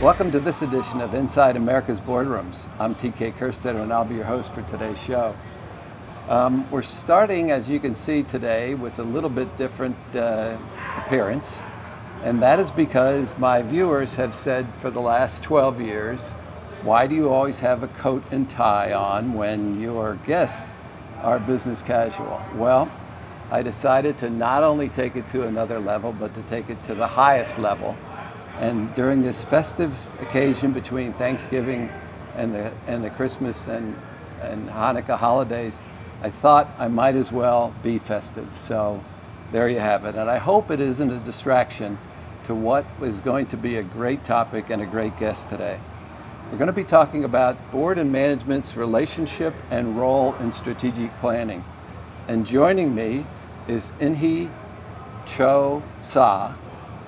Welcome to this edition of Inside America's Boardrooms. I'm TK Kerstetter, and I'll be your host for today's show. We're starting, as you can see today, with a little bit different appearance, and that is because my viewers have said for the last 12 years, why do you always have a coat and tie on when your guests are business casual? Well, I decided to not only take it to another level, but to take it to the highest level. And during this festive occasion between Thanksgiving and the Christmas and Hanukkah holidays, I thought I might as well be festive. So there you have it. And I hope it isn't a distraction to what is going to be a great topic and a great guest today. We're going to be talking about board and management's relationship and role in strategic planning. And joining me is Inhi Cho Suh,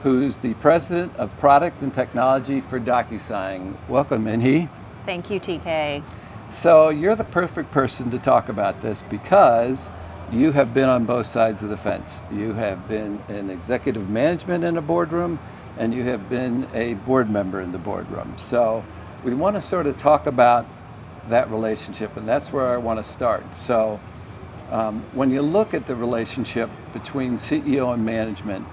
who's the president of product and technology for DocuSign. Welcome, Inhi. Thank you, TK. So you're the perfect person to talk about this because you have been on both sides of the fence. You have been in executive management in a boardroom, and you have been a board member in the boardroom. So we want to sort of talk about that relationship, and that's where I want to start. So when you look at the relationship between CEO and management,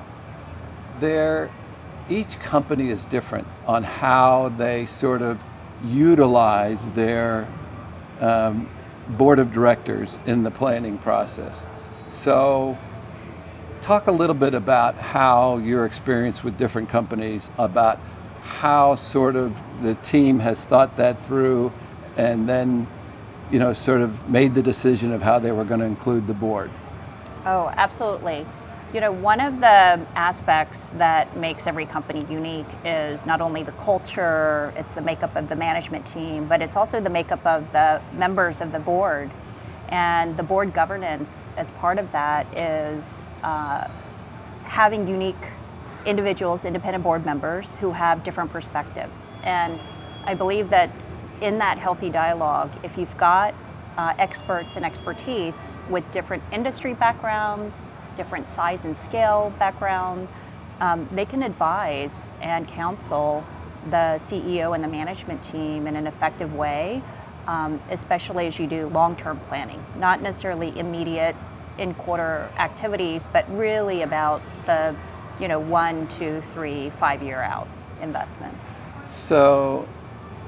each company is different on how they sort of utilize their board of directors in the planning process. So talk a little bit about how your experience with different companies, about how sort of the team has thought that through and then, sort of made the decision of how they were going to include the board. Oh, absolutely. One of the aspects that makes every company unique is not only the culture, it's the makeup of the management team, but it's also the makeup of the members of the board. And the board governance as part of that is having unique individuals, independent board members who have different perspectives. And I believe that in that healthy dialogue, if you've got experts and expertise with different industry backgrounds, different size and scale background, they can advise and counsel the CEO and the management team in an effective way, especially as you do long-term planning, not necessarily immediate in-quarter activities, but really about the 1, 2, 3, 5-year out investments. So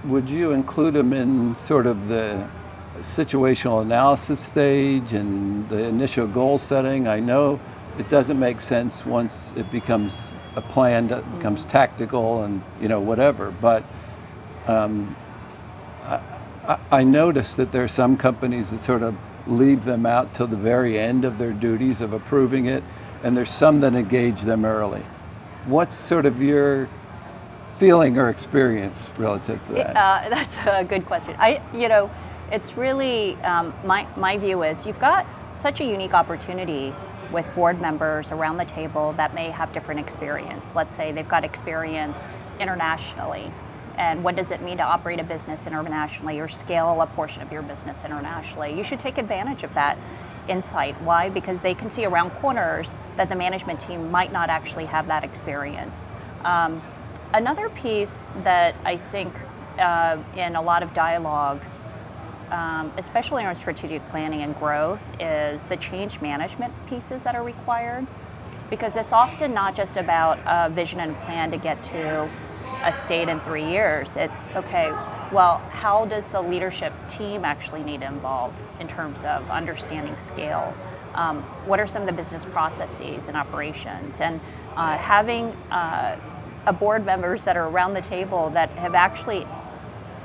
would you include them in sort of the situational analysis stage and the initial goal setting? I know it doesn't make sense once it becomes a plan that becomes tactical and whatever, but I noticed that there are some companies that sort of leave them out till the very end of their duties of approving it, and there's some that engage them early. What's sort of your feeling or experience relative to that? That's a good question. It's really, my view is you've got such a unique opportunity with board members around the table that may have different experience. Let's say they've got experience internationally, and what does it mean to operate a business internationally or scale a portion of your business internationally? You should take advantage of that insight. Why? Because they can see around corners that the management team might not actually have that experience. Another piece that I think in a lot of dialogues, especially on strategic planning and growth, is the change management pieces that are required, because it's often not just about a vision and plan to get to a state in 3 years. It's, okay, well, how does the leadership team actually need to involve in terms of understanding scale? What are some of the business processes and operations? And having a board members that are around the table that have actually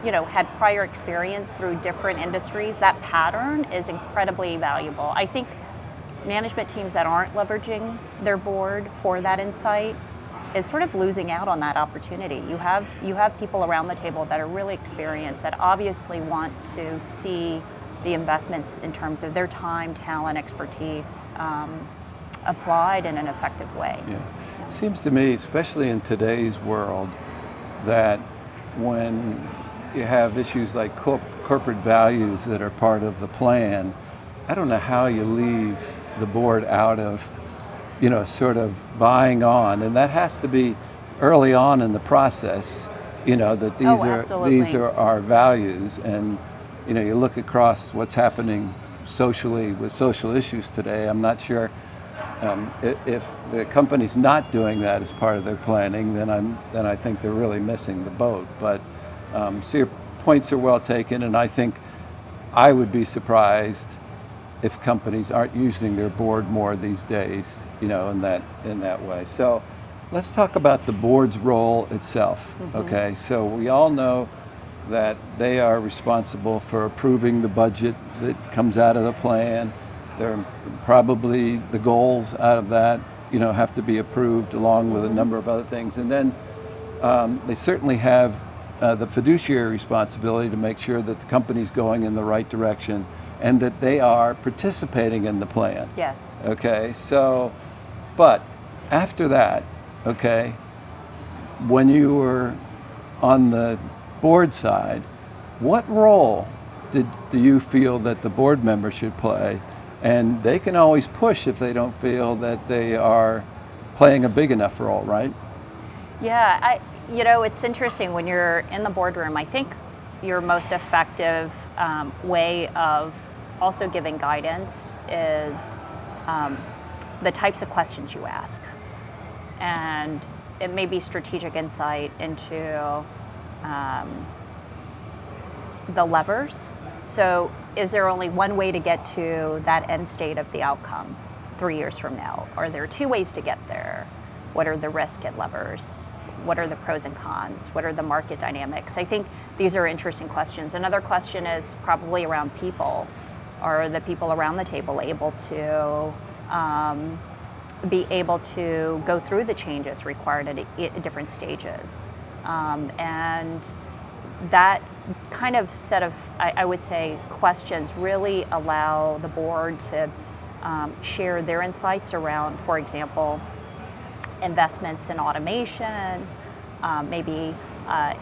had prior experience through different industries, that pattern is incredibly valuable. I think management teams that aren't leveraging their board for that insight is sort of losing out on that opportunity. You have people around the table that are really experienced, that obviously want to see the investments in terms of their time, talent, expertise applied in an effective way. Yeah. It seems to me, especially in today's world, that when you have issues like corporate values that are part of the plan, I don't know how you leave the board out of, sort of buying on, and that has to be early on in the process that these Oh, are absolutely. these are our values, and you look across what's happening socially with social issues today. I'm not sure if the company's not doing that as part of their planning, then I think they're really missing the boat. But so your points are well taken, and I think I would be surprised if companies aren't using their board more these days, in that way. So let's talk about the board's role itself. Okay, so we all know that they are responsible for approving the budget that comes out of the plan. They're probably the goals out of that, have to be approved along with a number of other things. And then they certainly have the fiduciary responsibility to make sure that the company's going in the right direction and that they are participating in the plan. Yes. Okay, so, but after that, okay, when you were on the board side, what role do you feel that the board member should play? And they can always push if they don't feel that they are playing a big enough role, right? Yeah, it's interesting when you're in the boardroom. I think your most effective way of also giving guidance is the types of questions you ask. And it may be strategic insight into the levers. So is there only one way to get to that end state of the outcome 3 years from now? Are there two ways to get there? What are the risk and levers? What are the pros and cons? What are the market dynamics? I think these are interesting questions. Another question is probably around people. Are the people around the table able to be able to go through the changes required at different stages? And that kind of set of, I would say, questions really allow the board to share their insights around, for example, investments in automation, maybe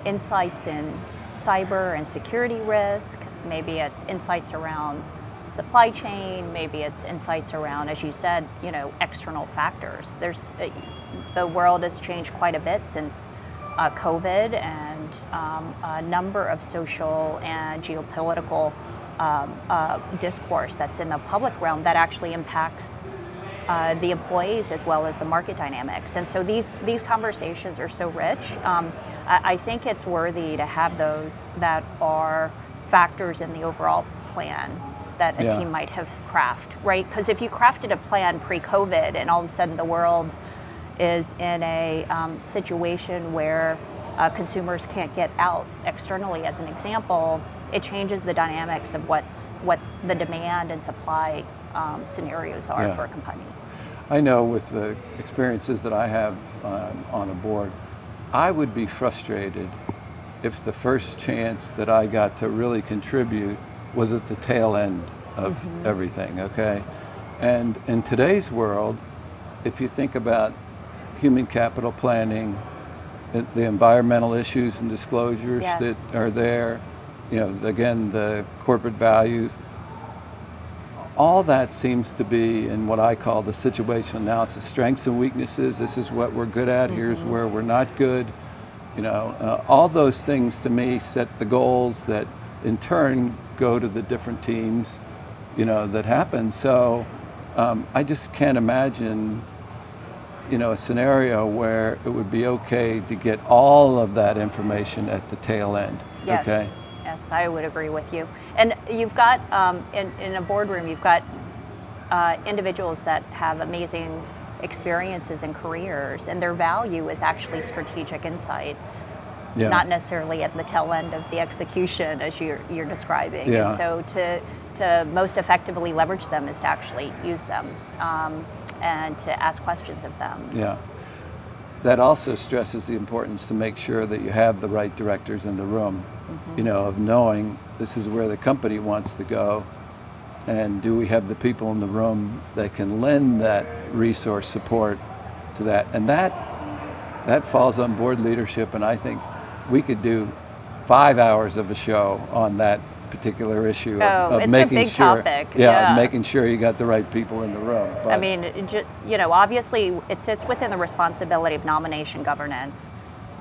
insights in cyber and security risk, maybe it's insights around supply chain, maybe it's insights around, as you said, external factors. The world has changed quite a bit since COVID, and a number of social and geopolitical discourse that's in the public realm that actually impacts the employees as well as the market dynamics. And so these conversations are so rich. I think it's worthy to have those that are factors in the overall plan that a team might have crafted, right? Because if you crafted a plan pre-COVID and all of a sudden the world is in a situation where consumers can't get out externally, as an example, it changes the dynamics of what the demand and supply scenarios are for a company. I know with the experiences that I have on a board, I would be frustrated if the first chance that I got to really contribute was at the tail end of everything, okay? And in today's world, if you think about human capital planning, the environmental issues and disclosures that are there, again, the corporate values, all that seems to be in what I call the situational analysis, strengths and weaknesses. This is what we're good at, here's where we're not good. All those things to me set the goals that in turn go to the different teams, that happen. So I just can't imagine, a scenario where it would be okay to get all of that information at the tail end. Yes. Okay? Yes, I would agree with you. And you've got, in a boardroom, you've got individuals that have amazing experiences and careers, and their value is actually strategic insights, not necessarily at the tail end of the execution as you're describing. And so to most effectively leverage them is to actually use them and to ask questions of them. Yeah. That also stresses the importance to make sure that you have the right directors in the room, of knowing this is where the company wants to go, and do we have the people in the room that can lend that resource support to that. And that falls on board leadership, and I think we could do 5 hours of a show on that particular issue of it's making a big sure, topic. of making sure you got the right people in the room. But, I mean, obviously it sits within the responsibility of nomination governance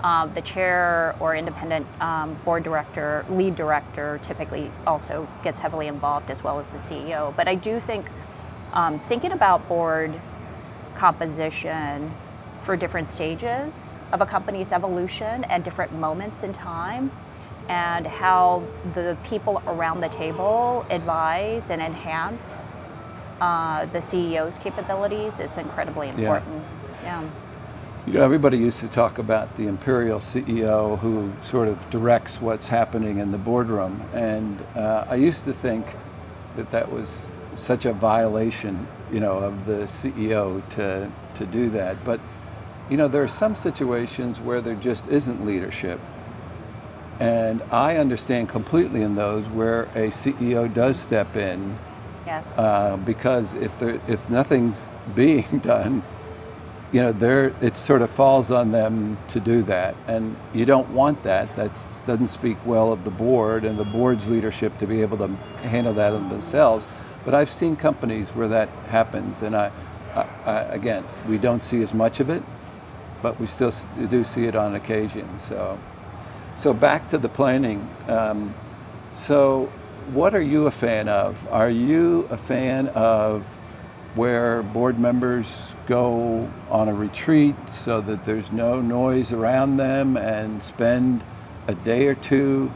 The chair or independent board director, lead director, typically also gets heavily involved, as well as the CEO. But I do think thinking about board composition for different stages of a company's evolution and different moments in time, and how the people around the table advise and enhance the CEO's capabilities is incredibly important. Yeah. You know, everybody used to talk about the imperial CEO who sort of directs what's happening in the boardroom, and I used to think that that was such a violation, you know, of the CEO to do that. But you know, there are some situations where there just isn't leadership, and I understand completely in those where a CEO does step in. Yes. Because if nothing's being done, you know, it sort of falls on them to do that, and you don't want that. That doesn't speak well of the board and the board's leadership to be able to handle that themselves. But I've seen companies where that happens, and I again, we don't see as much of it, but we still do see it on occasion. So back to the planning. So what are you a fan of? Are you a fan of where board members go on a retreat so that there's no noise around them and spend a day or two,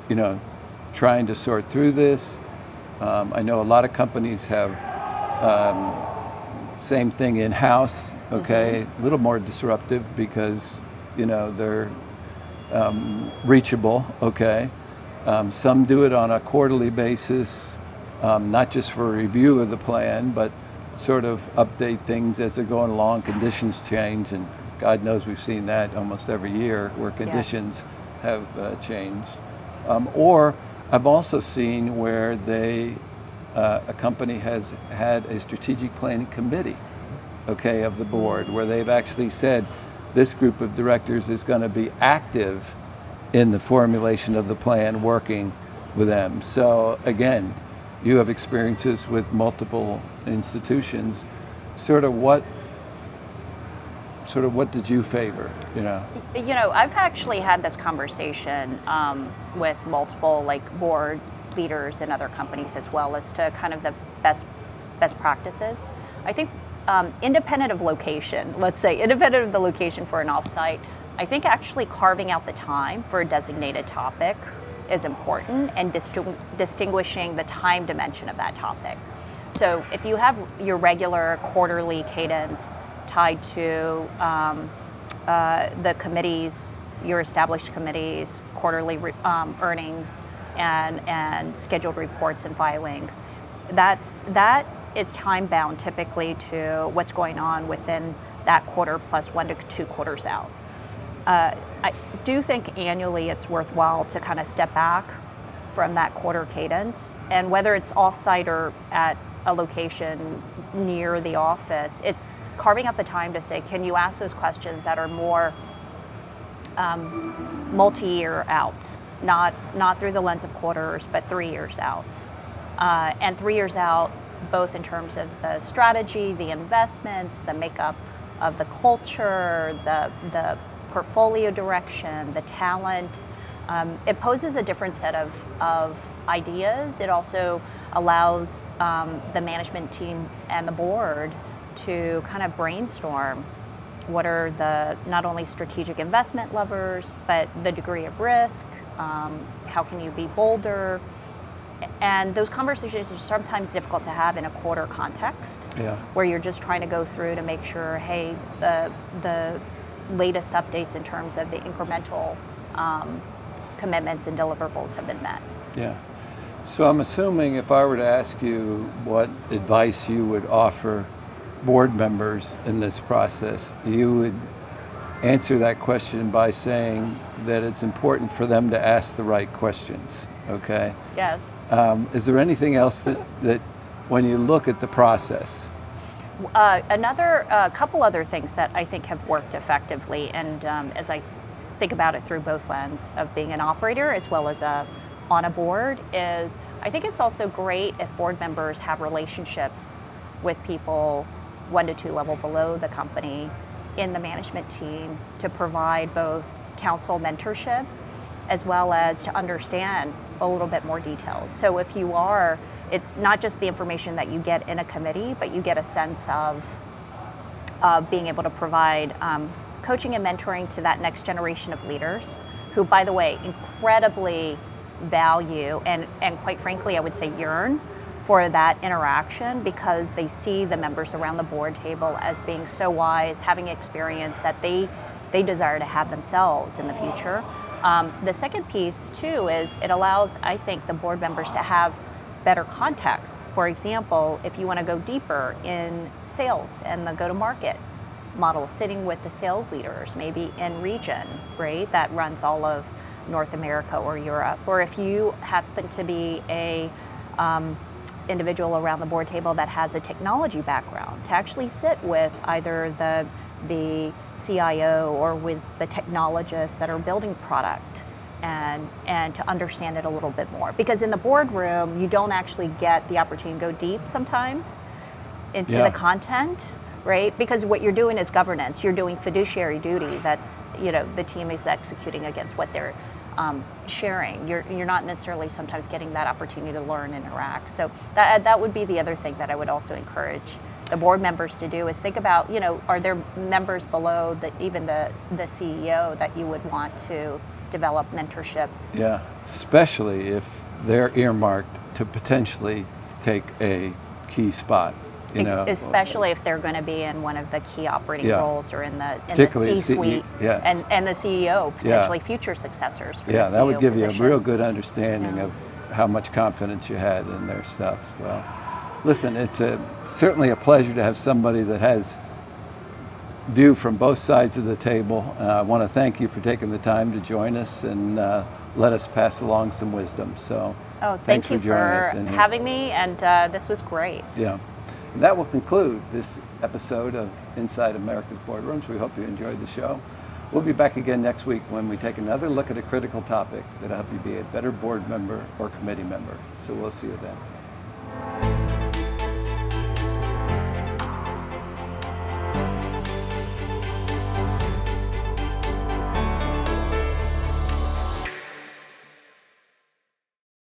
you know, trying to sort through this? I know a lot of companies have same thing in-house, okay, a little more disruptive because, you know, they're reachable, okay. Some do it on a quarterly basis, not just for a review of the plan, but sort of update things as they're going along. Conditions change, and God knows we've seen that almost every year where conditions have changed. Or I've also seen where a company has had a strategic planning committee, okay, of the board, where they've actually said this group of directors is going to be active in the formulation of the plan, working with them. So again, you have experiences with multiple institutions. Sort of what did you favor, you know? You know, I've actually had this conversation with multiple board leaders in other companies as well as to kind of the best practices. I think independent of location, let's say independent of the location for an offsite, I think actually carving out the time for a designated topic is important, and distinguishing the time dimension of that topic. So if you have your regular quarterly cadence tied to the committees, your established committees, quarterly earnings, and scheduled reports and filings, that is time bound typically to what's going on within that quarter plus 1 to 2 quarters out. I do think annually it's worthwhile to kind of step back from that quarter cadence, and whether it's offsite or at a location near the office, it's carving out the time to say, can you ask those questions that are more multi-year out, not through the lens of quarters, but 3 years out. And 3 years out, both in terms of the strategy, the investments, the makeup of the culture, the portfolio direction, the talent. It poses a different set of ideas. It also allows the management team and the board to kind of brainstorm what are the not only strategic investment levers, but the degree of risk, how can you be bolder. And those conversations are sometimes difficult to have in a quarter context, where you're just trying to go through to make sure, hey, the latest updates in terms of the incremental commitments and deliverables have been met. Yeah. So I'm assuming if I were to ask you what advice you would offer board members in this process, you would answer that question by saying that it's important for them to ask the right questions, okay? Yes. Is there anything else that when you look at the process? A couple other things that I think have worked effectively, and as I think about it through both lens of being an operator as well as on a board, is I think it's also great if board members have relationships with people 1 to 2 level below the company in the management team to provide both counsel mentorship as well as to understand a little bit more details. So if you are, it's not just the information that you get in a committee, but you get a sense of being able to provide coaching and mentoring to that next generation of leaders who, by the way, incredibly value and quite frankly, I would say yearn for that interaction because they see the members around the board table as being so wise, having experience that they desire to have themselves in the future. The second piece too is it allows, I think, the board members to have better context. For example, if you want to go deeper in sales and the go-to-market model, sitting with the sales leaders, maybe in region, right, that runs all of North America or Europe, or if you happen to be a individual around the board table that has a technology background, to actually sit with either the CIO or with the technologists that are building product and to understand it a little bit more. Because in the boardroom, you don't actually get the opportunity to go deep sometimes into the content, right? Because what you're doing is governance. You're doing fiduciary duty. That's, the team is executing against what they're sharing. You're not necessarily sometimes getting that opportunity to learn and interact. So that would be the other thing that I would also encourage the board members to do is think about, are there members below even the CEO that you would want to develop mentorship? Yeah, especially if they're earmarked to potentially take a key spot. Especially if they're going to be in one of the key operating roles or in the C-suite and the CEO, potentially future successors for the CEO that would give position. you a real good understanding of how much confidence you had in their stuff. Well, listen, it's certainly a pleasure to have somebody that has view from both sides of the table. I want to thank you for taking the time to join us and let us pass along some wisdom. So thank you for joining us. having me, and this was great. Yeah. And that will conclude this episode of Inside America's Boardrooms. We hope you enjoyed the show. We'll be back again next week when we take another look at a critical topic that'll help you be a better board member or committee member. So we'll see you then.